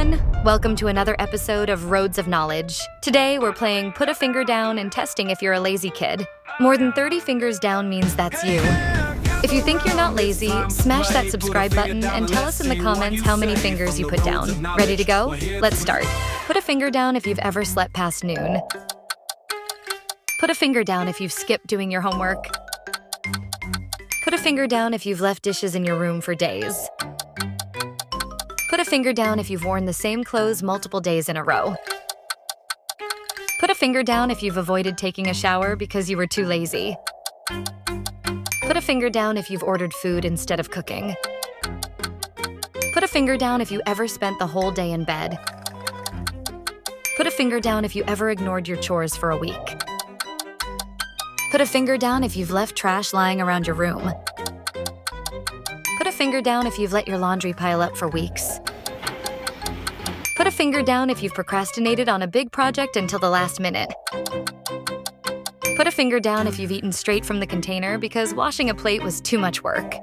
everyone! Welcome to another episode of Roads of Knowledge. Today, we're playing Put a Finger Down and testing if you're a lazy kid. More than 30 fingers down means that's you. If you think you're not lazy, smash that subscribe button and tell us in the comments how many fingers you put down. Ready to go? Let's start. Put a finger down if you've ever slept past noon. Put a finger down if you've skipped doing your homework. Put a finger down if you've left dishes in your room for days. Put a finger down if you've worn the same clothes multiple days in a row. Put a finger down if you've avoided taking a shower because you were too lazy. Put a finger down if you've ordered food instead of cooking. Put a finger down if you ever spent the whole day in bed. Put a finger down if you ever ignored your chores for a week. Put a finger down if you've left trash lying around your room. Put a finger down if you've let your laundry pile up for weeks. Put a finger down if you've procrastinated on a big project until the last minute. Put a finger down if you've eaten straight from the container because washing a plate was too much work.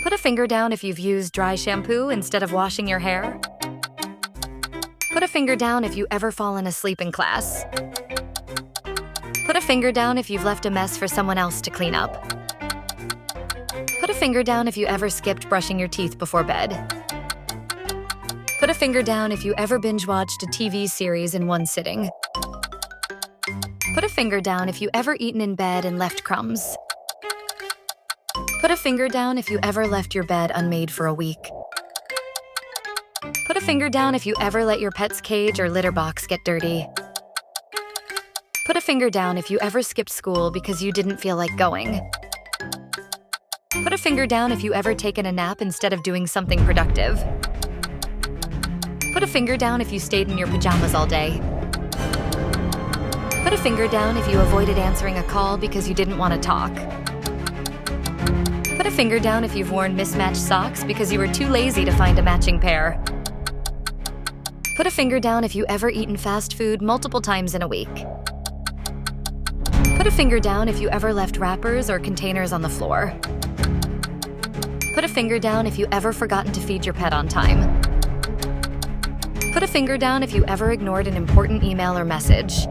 Put a finger down if you've used dry shampoo instead of washing your hair. Put a finger down if you ever fallen asleep in class. Put a finger down if you've left a mess for someone else to clean up. Put a finger down if you ever skipped brushing your teeth before bed. Put a finger down if you ever binge-watched a TV series in one sitting. Put a finger down if you ever eaten in bed and left crumbs. Put a finger down if you ever left your bed unmade for a week. Put a finger down if you ever let your pet's cage or litter box get dirty. Put a finger down if you ever skipped school because you didn't feel like going. Put a finger down if you ever taken a nap instead of doing something productive. Put a finger down if you stayed in your pajamas all day. Put a finger down if you avoided answering a call because you didn't want to talk. Put a finger down if you've worn mismatched socks because you were too lazy to find a matching pair. Put a finger down if you ever eaten fast food multiple times in a week. Put a finger down if you ever left wrappers or containers on the floor. Put a finger down if you ever forgotten to feed your pet on time. Put a finger down if you ever ignored an important email or message.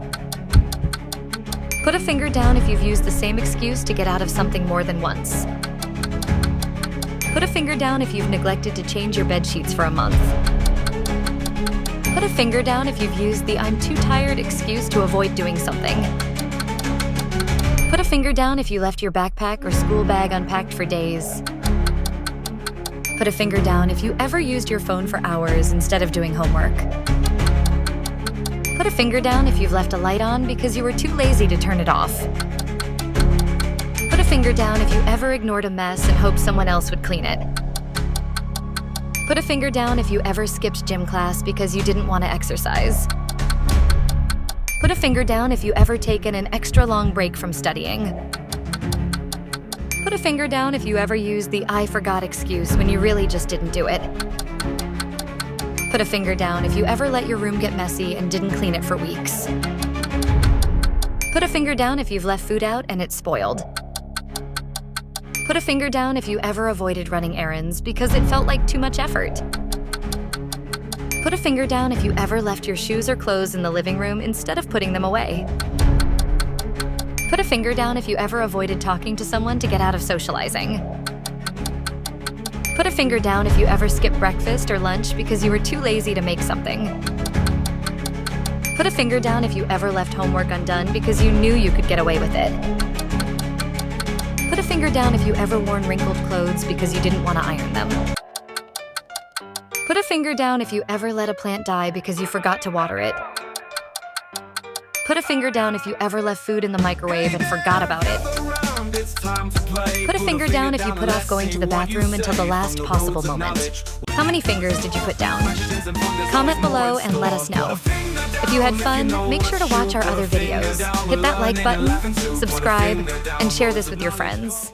Put a finger down if you've used the same excuse to get out of something more than once. Put a finger down if you've neglected to change your bed sheets for a month. Put a finger down if you've used the "I'm too tired" excuse to avoid doing something. Put a finger down if you left your backpack or school bag unpacked for days. Put a finger down if you ever used your phone for hours instead of doing homework. Put a finger down if you've left a light on because you were too lazy to turn it off. Put a finger down if you ever ignored a mess and hoped someone else would clean it. Put a finger down if you ever skipped gym class because you didn't want to exercise. Put a finger down if you ever taken an extra long break from studying. Put a finger down if you ever used the "I forgot" excuse when you really just didn't do it. Put a finger down if you ever let your room get messy and didn't clean it for weeks. Put a finger down if you've left food out and it's spoiled. Put a finger down if you ever avoided running errands because it felt like too much effort. Put a finger down if you ever left your shoes or clothes in the living room instead of putting them away. Put a finger down if you ever avoided talking to someone to get out of socializing. Put a finger down if you ever skipped breakfast or lunch because you were too lazy to make something. Put a finger down if you ever left homework undone because you knew you could get away with it. Put a finger down if you ever worn wrinkled clothes because you didn't want to iron them. Put a finger down if you ever let a plant die because you forgot to water it. Put a finger down if you ever left food in the microwave and forgot about it. Put a finger down if you put off going to the bathroom until the last possible moment. How many fingers did you put down? Comment below and let us know. If you had fun, make sure to watch our other videos. Hit that like button, subscribe, and share this with your friends.